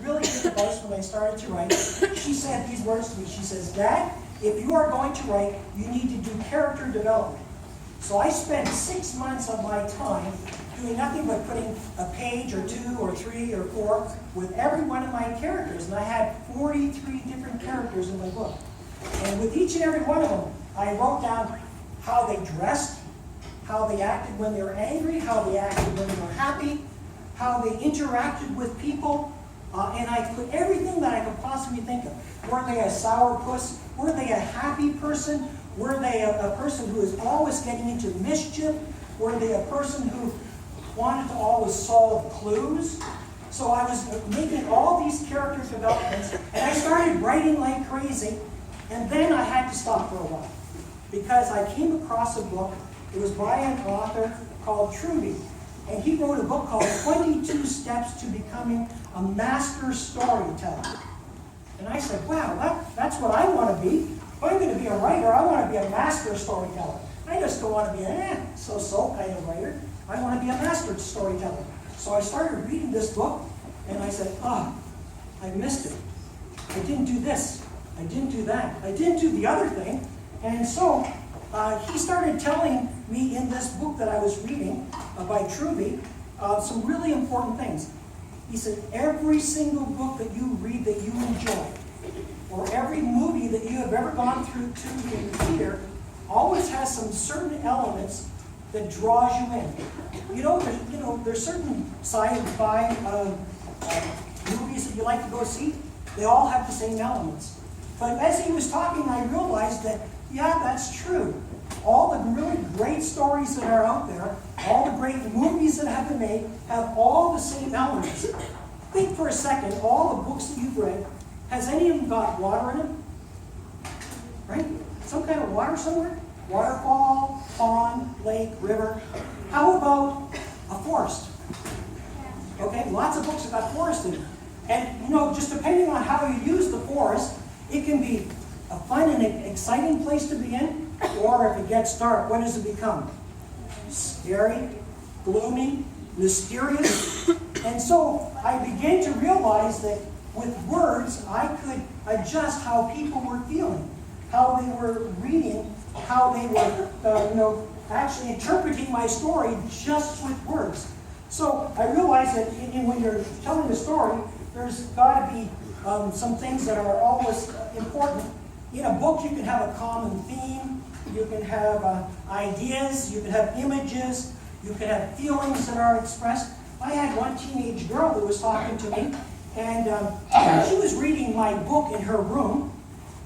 Really good advice when I started to write. She said these words to me. She says, Dad, if you are going to write, you need to do character development. So I spent 6 months of my time doing nothing but putting a page or 2 or 3 or 4 with every one of my characters. And I had 43 different characters in my book. And with each and every one of them, I wrote down how they dressed, how they acted when they were angry, how they acted when they were happy, how they interacted with people, and I put everything that I could possibly think of. Were they a sourpuss? Were they a happy person? Were they a person who was always getting into mischief? Were they a person who wanted to always solve clues? So I was making all these character developments, and I started writing like crazy, and then I had to stop for a while, because I came across a book. It was by an author called Truby. And he wrote a book called 22 Steps to Becoming a Master Storyteller. And I said, wow, that's what I want to be. If I'm going to be a writer, I want to be a master storyteller. I just don't want to be an so-so kind of writer. I want to be a master storyteller. So I started reading this book, and I said, I missed it. I didn't do this. I didn't do that. I didn't do the other thing. And so he started telling me in this book that I was reading by Truby some really important things. He said, every single book that you read that you enjoy, or every movie that you have ever gone through to in the theater, always has some certain elements that draws you in. There's certain sci-fi movies that you like to go see. They all have the same elements. But as he was talking, I realized that, yeah, that's true. All the really great stories that are out there, all the great movies that have been made, have all the same elements. Think for a second, all the books that you've read, has any of them got water in them? Right? Some kind of water somewhere? Waterfall, pond, lake, river. How about a forest? Okay, lots of books have got forest in them. And, just depending on how you use the forest, it can be a fun and exciting place to be in, or if it gets dark, what does it become? Scary, gloomy, mysterious. And so I began to realize that with words, I could adjust how people were feeling, how they were reading, how they were, actually interpreting my story just with words. So I realized that when you're telling a story, there's got to be some things that are always important. In a book, you can have a common theme. You can have ideas. You can have images. You can have feelings that are expressed. I had one teenage girl who was talking to me, and she was reading my book in her room,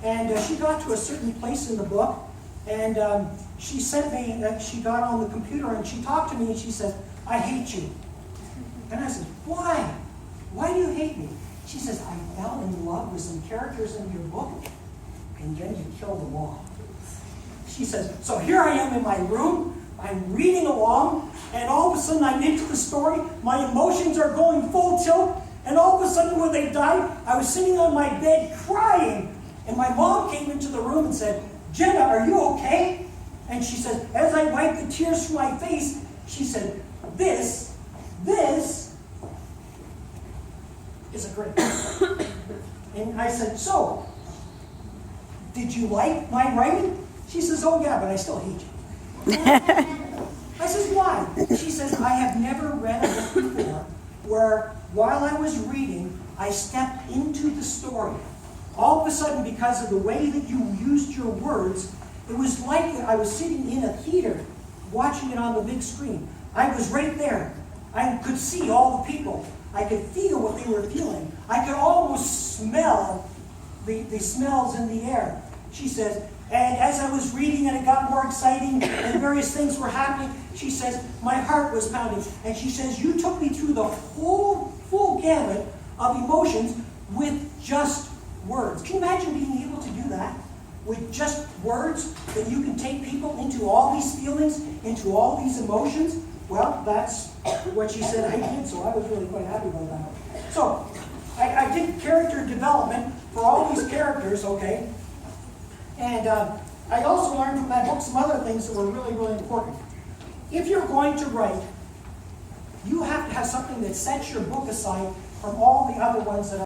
and she got to a certain place in the book, and she sent me, she got on the computer, and she talked to me, and she said, "I hate you." And I said, "Why? Why do you hate me?" She says, "I fell in love with some characters in your book, and then you killed them all." She says, "So here I am in my room, I'm reading along, and all of a sudden I'm into the story, my emotions are going full tilt, and all of a sudden when they died, I was sitting on my bed crying, and my mom came into the room and said, 'Jenna, are you okay?' And she said, as I wiped the tears from my face, she said, this is a great book." And I said, "So, did you like my writing?" She says, "Oh yeah, but I still hate you." I says, "Why?" She says, "I have never read a book before where while I was reading, I stepped into the story. All of a sudden, because of the way that you used your words, it was like I was sitting in a theater watching it on the big screen. I was right there. I could see all the people. I could feel what they were feeling. I could almost smell the smells in the air." She says, "And as I was reading and it got more exciting and various things were happening," she says, "my heart was pounding." And she says, "You took me through the full gamut of emotions with just words." Can you imagine being able to do that? With just words, that you can take people into all these feelings, into all these emotions? Well, that's what she said I did, so I was really quite happy about that. So, I did character development for all these characters, okay? And I also learned from that book some other things that were really, really important. If you're going to write, you have to have something that sets your book aside from all the other ones that